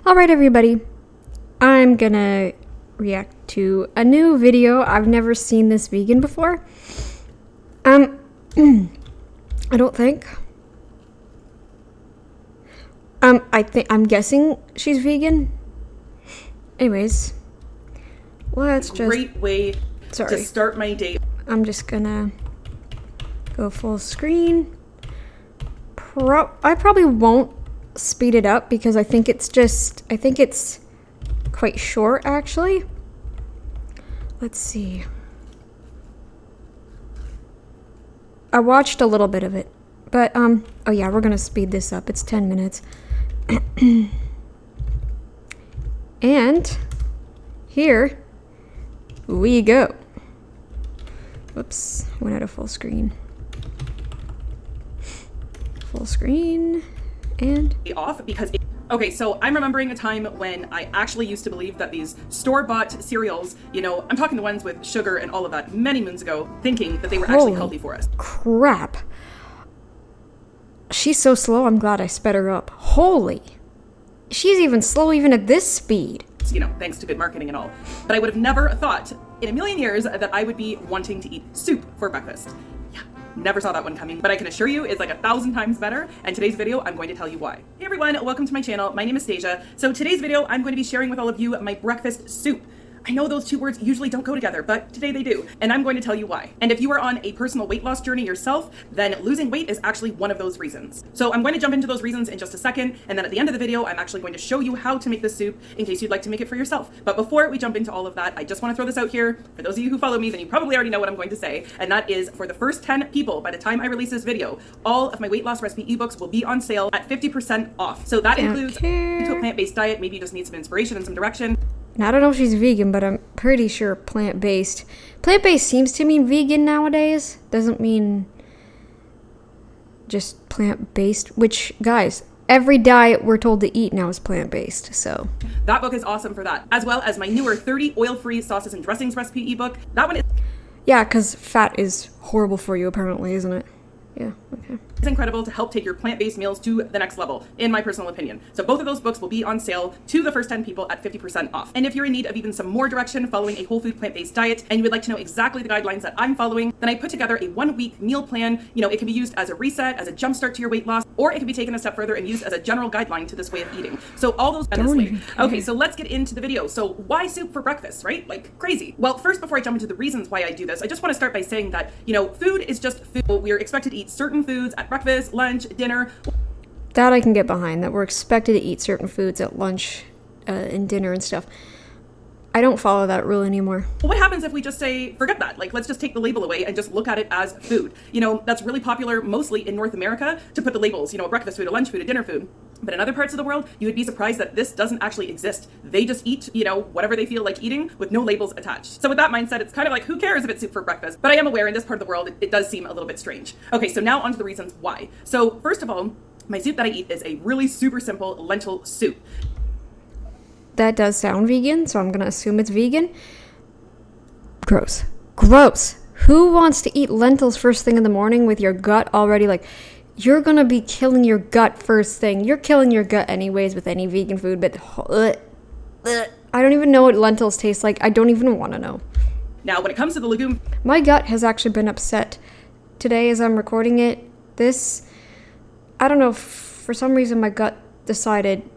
Alright everybody, I'm gonna react to a new video. I've never seen this vegan before. I don't think. I'm guessing she's vegan. Anyways, let's just... Great way to start my day. I'm just gonna go full screen. I probably won't speed it up because I think it's quite short actually. Let's see. I watched a little bit of it, but oh yeah, we're gonna speed this up. It's 10 minutes. And here we go. Whoops, went out of full screen. Full screen and off because okay, so I'm remembering a time when I actually used to believe that these store-bought cereals, you know, I'm talking the ones with sugar and all of that many moons ago, thinking that they were actually healthy for us. Crap. She's so slow, I'm glad I sped her up. Holy. She's even slow even at this speed. You know, thanks to good marketing and all. But I would have never thought in a million years that I would be wanting to eat soup for breakfast. Yeah, never saw that one coming, but I can assure you it's like 1,000 times better. And today's video, I'm going to tell you why. Hey everyone, welcome to my channel. My name is Stasia. So today's video, I'm going to be sharing with all of you my breakfast soup. I know those two words usually don't go together, but today they do, and I'm going to tell you why. And if you are on a personal weight loss journey yourself, then losing weight is actually one of those reasons. So I'm going to jump into those reasons in just a second, and then at the end of the video, I'm actually going to show you how to make this soup in case you'd like to make it for yourself. But before we jump into all of that, I just want to throw this out here. For those of you who follow me, then you probably already know what I'm going to say, and that is for the first 10 people, by the time I release this video, all of my weight loss recipe ebooks will be on sale at 50% off. So that includes a plant-based diet. Maybe you just need some inspiration and some direction. Now, I don't know if she's vegan, but I'm pretty sure plant-based. Plant-based seems to mean vegan nowadays. Doesn't mean just plant-based, which, guys, every diet we're told to eat now is plant-based, so. That book is awesome for that, as well as my newer 30 oil-free sauces and dressings recipe ebook. That one is... Yeah, because fat is horrible for you, apparently, isn't it? Yeah, okay. It's incredible to help take your plant-based meals to the next level, in my personal opinion. So both of those books will be on sale to the first 10 people at 50% off. And if you're in need of even some more direction following a whole food plant-based diet, and you would like to know exactly the guidelines that I'm following, then I put together a 1-week meal plan. You know, it can be used as a reset, as a jumpstart to your weight loss, or it can be taken a step further and used as a general guideline to this way of eating. So all those Okay, so let's get into the video. So why soup for breakfast, right? Like crazy. Well, first, before I jump into the reasons why I do this, I just want to start by saying that, you know, food is just food. We're expected to eat certain foods at breakfast, lunch, dinner. That I can get behind, that we're expected to eat certain foods at lunch and dinner and stuff. I don't follow that rule anymore. Well, what happens if we just say, forget that, like let's just take the label away and just look at it as food? You know, that's really popular mostly in North America to put the labels, you know, a breakfast food, a lunch food, a dinner food. But in other parts of the world, you would be surprised that this doesn't actually exist. They just eat, you know, whatever they feel like eating with no labels attached. So with that mindset, it's kind of like, who cares if it's soup for breakfast? But I am aware in this part of the world, it does seem a little bit strange. Okay, so now on to the reasons why. So first of all, my soup that I eat is a really super simple lentil soup. That does sound vegan, so I'm gonna assume it's vegan. Gross. Gross. Who wants to eat lentils first thing in the morning with your gut already like... You're gonna be killing your gut first thing. You're killing your gut anyways with any vegan food, but I don't even know what lentils taste like. I don't even want to know. Now, when it comes to the legume... My gut has actually been upset today as I'm recording it. I don't know, for some reason my gut decided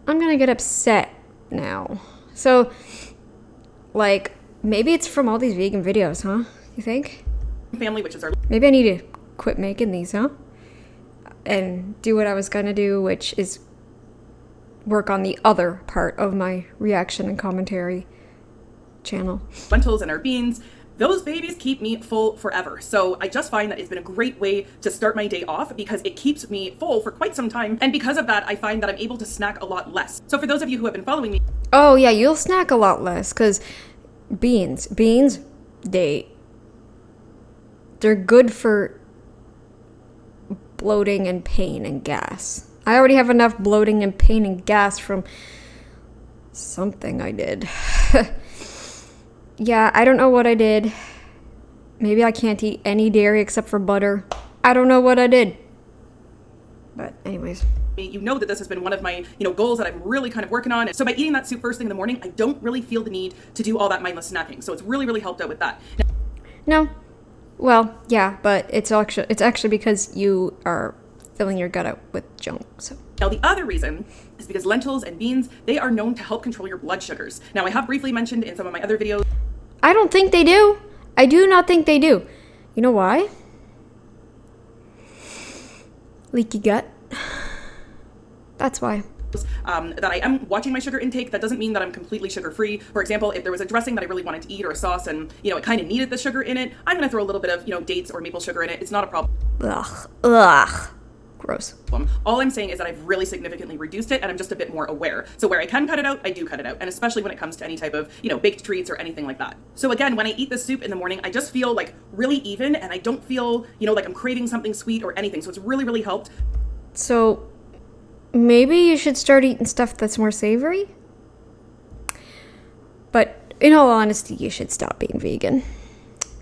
I'm gonna get upset now. So, like, maybe it's from all these vegan videos, huh? You think? Family, which is our... Maybe I need to quit making these, huh? And do what I was gonna do, which is work on the other part of my reaction and commentary channel. Lentils and our beans, those babies keep me full forever. So I just find that it's been a great way to start my day off because it keeps me full for quite some time. And because of that, I find that I'm able to snack a lot less. So for those of you who have been following me... Oh yeah, you'll snack a lot less because beans, they're good for bloating and pain and gas. I already have enough bloating and pain and gas from something I did. Yeah, I don't know what I did. Maybe I can't eat any dairy except for butter. I don't know what I did. But anyways. You know that this has been one of my, goals that I'm really kind of working on. So by eating that soup first thing in the morning, I don't really feel the need to do all that mindless snacking. So it's really, really helped out with that. No. Well, yeah, but it's actually because you are filling your gut out with junk. So now the other reason is because lentils and beans, they are known to help control your blood sugars. Now I have briefly mentioned in some of my other videos. I don't think they do. I do not think they do. You know why? Leaky gut. That's why. That I am watching my sugar intake. That doesn't mean that I'm completely sugar free. For example, if there was a dressing that I really wanted to eat or a sauce and, it kind of needed the sugar in it, I'm going to throw a little bit of, dates or maple sugar in it. It's not a problem. Ugh. Gross. All I'm saying is that I've really significantly reduced it and I'm just a bit more aware. So where I can cut it out, I do cut it out. And especially when it comes to any type of, baked treats or anything like that. So again, when I eat this soup in the morning, I just feel like really even and I don't feel, like I'm craving something sweet or anything. So it's really, really helped. So maybe you should start eating stuff that's more savory? But in all honesty, you should stop being vegan.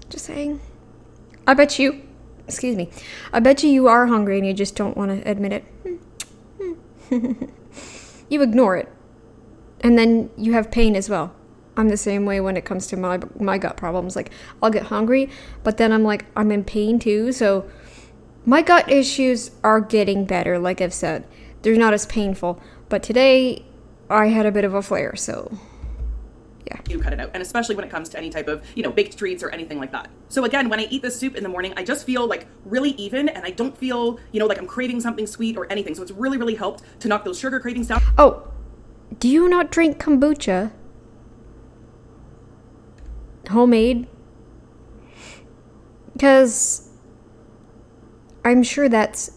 Just saying. I bet you are hungry and you just don't want to admit it. You ignore it. And then you have pain as well. I'm the same way when it comes to my gut problems. Like, I'll get hungry, but then I'm in pain too. So my gut issues are getting better, like I've said. They're not as painful. But today, I had a bit of a flare, so yeah. You cut it out. And especially when it comes to any type of, baked treats or anything like that. So again, when I eat this soup in the morning, I just feel like really even and I don't feel, like I'm craving something sweet or anything. So it's really, really helped to knock those sugar cravings down. Oh, do you not drink kombucha? Homemade? Because I'm sure that's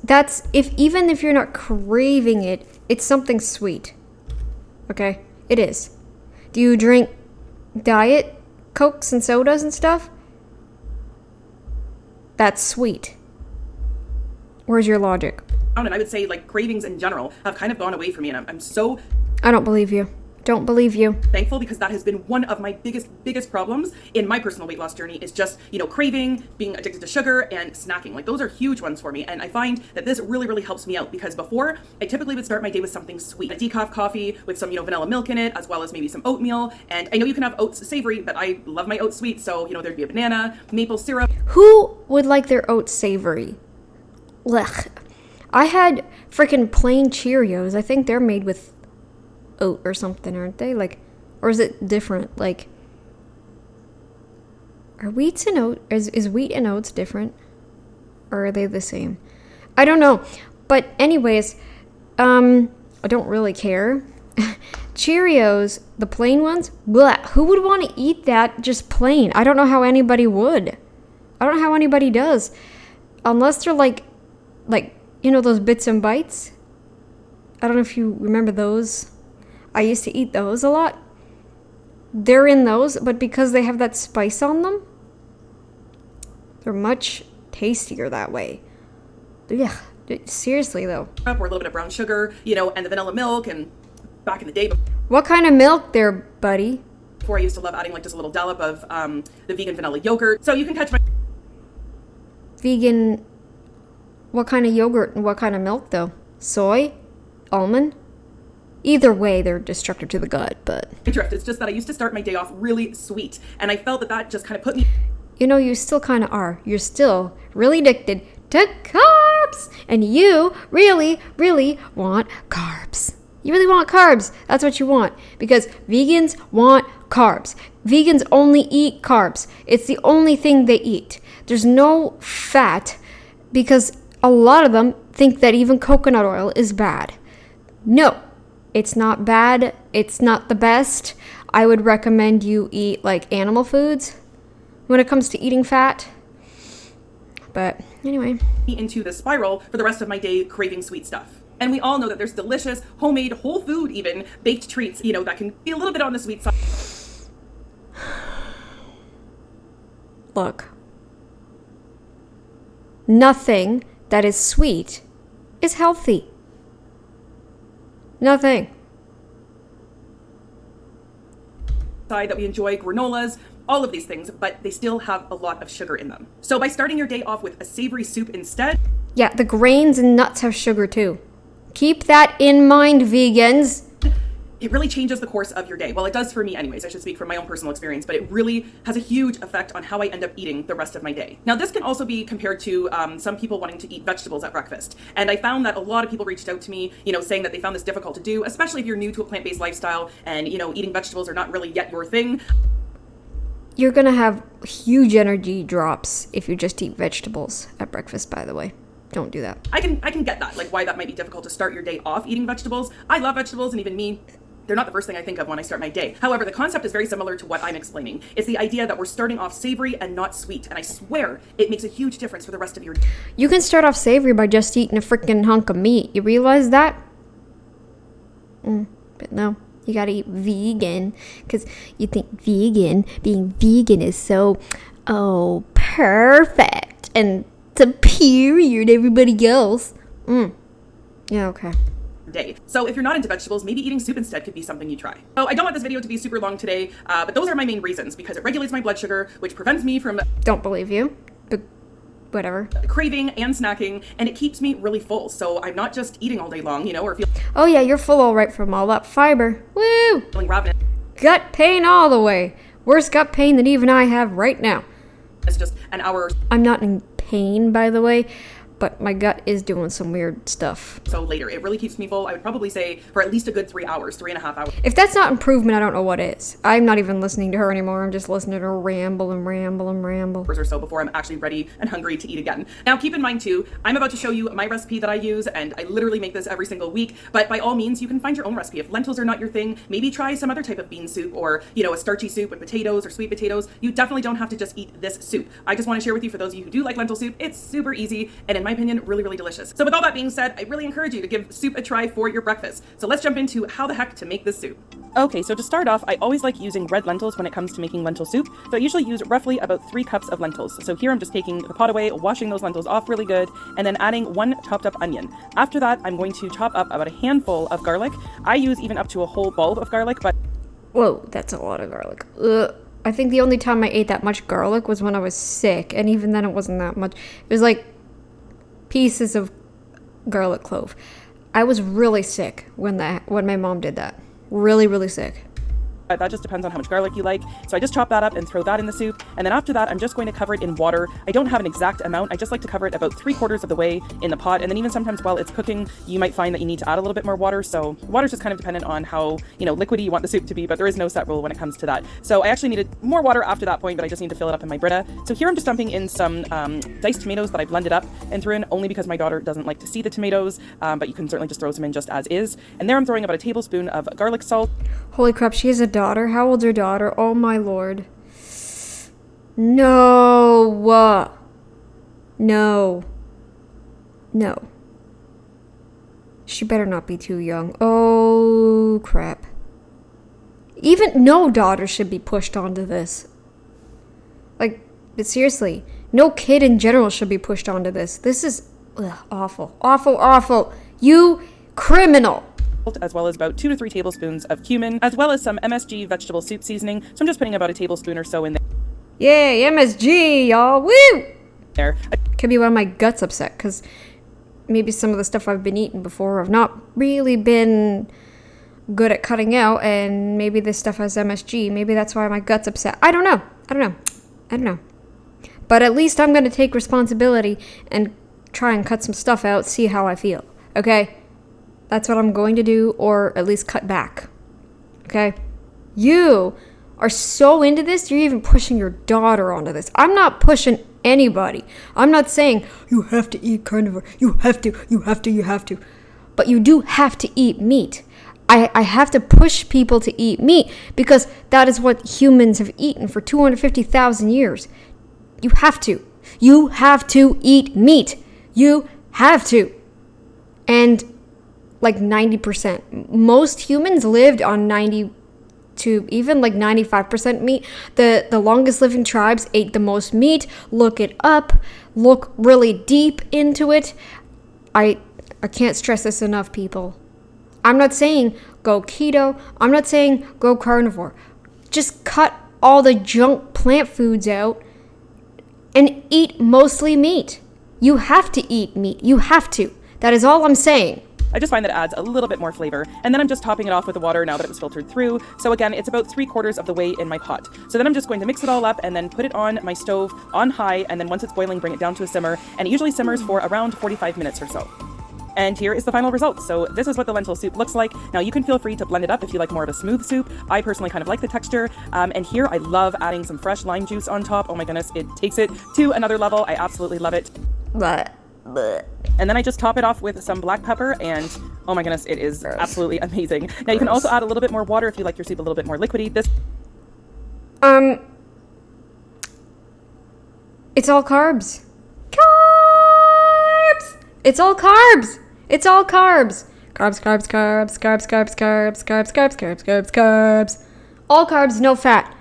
even if you're not craving it, it's something sweet. Okay? It is. Do you drink diet Cokes and sodas and stuff? That's sweet. Where's your logic? And I would say cravings in general have kind of gone away from me and I'm so I don't believe you. Don't believe you. Thankful because that has been one of my biggest problems in my personal weight loss journey is just, craving, being addicted to sugar and snacking. Those are huge ones for me. And I find that this really, really helps me out because before I typically would start my day with something sweet, a decaf coffee with some, vanilla milk in it, as well as maybe some oatmeal. And I know you can have oats savory, but I love my oats sweet. So, there'd be a banana, maple syrup. Who would like their oats savory? Blech. I had freaking plain Cheerios. I think they're made with oat or something, aren't they? Or is it different? Are wheats and oats, is wheat and oats different? Or are they the same? I don't know. But anyways, I don't really care. Cheerios, the plain ones, bleh, who would want to eat that just plain? I don't know how anybody would. I don't know how anybody does. Unless they're those bits and bites. I don't know if you remember those. I used to eat those a lot. They're in those, but because they have that spice on them, they're much tastier that way. Yeah, seriously though. Or a little bit of brown sugar, and the vanilla milk. And back in the day, What kind of milk there, buddy? before I used to love adding just a little dollop of the vegan vanilla yogurt. So you can catch my Vegan, what kind of yogurt and what kind of milk though? Soy? Almond? Either way, they're destructive to the gut, but drift. It's just that I used to start my day off really sweet, and I felt that just kind of put me. You still kind of are. You're still really addicted to carbs, and you really, really want carbs. You really want carbs. That's what you want, because vegans want carbs. Vegans only eat carbs. It's the only thing they eat. There's no fat, because a lot of them think that even coconut oil is bad. No. It's not bad. It's not the best. I would recommend you eat animal foods when it comes to eating fat. But anyway. Into the spiral for the rest of my day craving sweet stuff. And we all know that there's delicious, homemade, whole food even, baked treats, that can be a little bit on the sweet side. Look. Nothing that is sweet is healthy. Nothing. That we enjoy granolas, all of these things, but they still have a lot of sugar in them. So by starting your day off with a savory soup instead, Yeah, the grains and nuts have sugar too. Keep that in mind, vegans. It really changes the course of your day. Well, it does for me anyways. I should speak from my own personal experience, but it really has a huge effect on how I end up eating the rest of my day. Now, this can also be compared to some people wanting to eat vegetables at breakfast. And I found that a lot of people reached out to me, saying that they found this difficult to do, especially if you're new to a plant-based lifestyle and, eating vegetables are not really yet your thing. You're gonna have huge energy drops if you just eat vegetables at breakfast, by the way. Don't do that. I can get that, like why that might be difficult to start your day off eating vegetables. I love vegetables, and even me, they're not the first thing I think of when I start my day. However, the concept is very similar to what I'm explaining. It's the idea that we're starting off savory and not sweet. And I swear it makes a huge difference for the rest of your day. You can start off savory by just eating a freaking hunk of meat. You realize that? But no, you gotta eat vegan. Because you think being vegan is so, perfect and superior to everybody else. Yeah, okay. Day. So if you're not into vegetables, maybe eating soup instead could be something you try. So I don't want this video to be super long today, but those are my main reasons, because it regulates my blood sugar, which prevents me from Don't believe you, but whatever. Craving and snacking, and it keeps me really full. So I'm not just eating all day long, or Oh yeah, you're full all right from all that fiber. Woo! feeling ravenous. Gut pain all the way. Worse gut pain than even I have right now. It's just an hour I'm not in pain, by the way, but my gut is doing some weird stuff. so later. It really keeps me full. I would probably say for at least a good 3 hours, 3.5 hours. If that's not improvement, I don't know what is. I'm not even listening to her anymore. I'm just listening to her ramble and ramble and ramble. Or so before I'm actually ready and hungry to eat again. Now, keep in mind too, I'm about to show you my recipe that I use, and I literally make this every single week, but by all means, you can find your own recipe. If lentils are not your thing, maybe try some other type of bean soup, or, a starchy soup with potatoes or sweet potatoes. You definitely don't have to just eat this soup. I just want to share with you, for those of you who do like lentil soup, it's super easy, and in my opinion, really, really delicious. So with all that being said, I really encourage you to give soup a try for your breakfast. So let's jump into how the heck to make this soup. Okay, so to start off, I always like using red lentils when it comes to making lentil soup. So I usually use roughly about 3 cups of lentils. So here I'm just taking the pot away, washing those lentils off really good, and then adding 1 chopped up onion. After that, I'm going to chop up about a handful of garlic. I use even up to a whole bulb of garlic, but Whoa, that's a lot of garlic. Ugh. I think the only time I ate that much garlic was when I was sick, and even then it wasn't that much. It was like pieces of garlic clove. I was really sick when my mom did that. Really, really sick. that just depends on how much garlic you like. So I just chop that up and throw that in the soup. And then after that, I'm just going to cover it in water. I don't have an exact amount. I just like to cover it about 3/4 of the way in the pot. And then even sometimes while it's cooking, you might find that you need to add a little bit more water. So water's just kind of dependent on how, liquidy you want the soup to be, but there is no set rule when it comes to that. So I actually needed more water after that point, but I just need to fill it up in my Brita. So here I'm just dumping in some diced tomatoes that I blended up and threw in, only because my daughter doesn't like to see the tomatoes, but you can certainly just throw some in just as is. And there I'm throwing about a tablespoon of garlic salt. Holy crap, she has a daughter? How old's her daughter? Oh my lord. No. No. No. She better not be too young. Oh crap. Even no daughter should be pushed onto this. Like, but seriously, no kid in general should be pushed onto this. This is awful. Awful, awful. You criminal. As well as about 2 to 3 tablespoons of cumin, as well as some MSG vegetable soup seasoning. So I'm just putting about a tablespoon or so in Yay, MSG, y'all. Woo! there. Could be why my gut's upset, because maybe some of the stuff I've been eating before I've not really been good at cutting out, and maybe this stuff has MSG. Maybe that's why my gut's upset. I don't know. But at least I'm going to take responsibility and try and cut some stuff out, see how I feel. Okay? That's what I'm going to do, or at least cut back. Okay? You are so into this, you're even pushing your daughter onto this. I'm not pushing anybody. I'm not saying, you have to eat carnivore. You have to. But you do have to eat meat. I have to push people to eat meat, because that is what humans have eaten for 250,000 years. You have to. You have to eat meat. You have to. And like 90%. Most humans lived on 90 to even like 95% meat. The longest living tribes ate the most meat. Look it up. Look really deep into it. I can't stress this enough, people. I'm not saying go keto. I'm not saying go carnivore. Just cut all the junk plant foods out and eat mostly meat. You have to eat meat. You have to. That is all I'm saying. I just find that it adds a little bit more flavor. And then I'm just topping it off with the water now that it was filtered through. So again, it's about 3/4 of the way in my pot. So then I'm just going to mix it all up and then put it on my stove on high. And then once it's boiling, bring it down to a simmer. And it usually simmers for around 45 minutes or so. And here is the final result. So this is what the lentil soup looks like. Now you can feel free to blend it up if you like more of a smooth soup. I personally kind of like the texture. And here I love adding some fresh lime juice on top. Oh my goodness, it takes it to another level. I absolutely love it. But. And then I just top it off with some black pepper, and oh my goodness, it is absolutely amazing. Now you can also add a little bit more water if you like your soup a little bit more liquidy. It's all carbs. Carbs! It's all carbs! It's all carbs. Carbs, carbs, carbs, carbs, carbs, carbs, carbs, carbs, carbs, carbs, carbs. All carbs, no fat.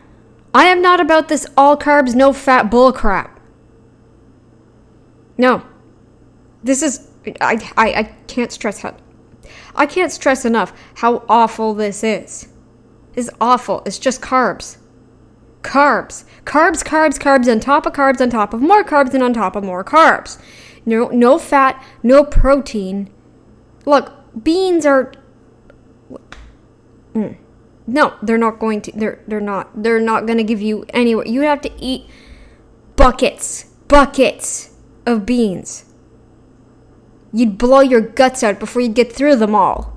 I am not about this all carbs, no fat bullcrap. No. This is, I can't stress enough how awful this is. It's awful. It's just carbs. Carbs. Carbs, carbs, carbs on top of more carbs and on top of more carbs. No fat, no protein. Look, beans are, no, they're not going to, they're not going to give you anywhere. You have to eat buckets of beans. You'd blow your guts out before you'd get through them all.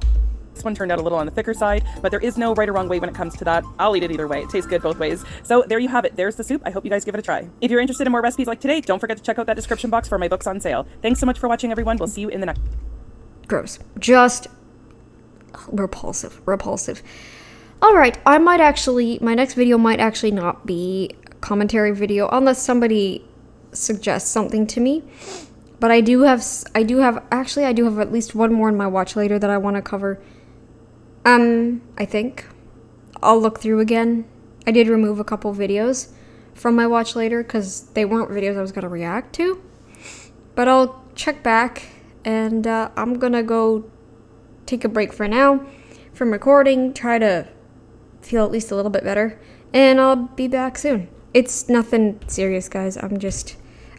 This one turned out a little on the thicker side, but there is no right or wrong way when it comes to that. I'll eat it either way. It tastes good both ways. So there you have it. There's the soup. I hope you guys give it a try. If you're interested in more recipes like today, don't forget to check out that description box for my books on sale. Thanks so much for watching, everyone. We'll see you in the next. Gross. Just repulsive. All right, my next video might actually not be a commentary video unless somebody suggests something to me. But I do have at least one more in my watch later that I want to cover. I think I'll look through again. I did remove a couple videos from my watch later because they weren't videos I was going to react to. But I'll check back, and I'm going to go take a break for now from recording, try to feel at least a little bit better, and I'll be back soon. It's nothing serious, guys.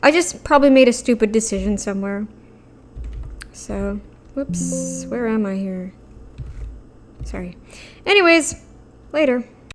I just probably made a stupid decision somewhere. So, whoops, where am I here? Sorry. Anyways, later.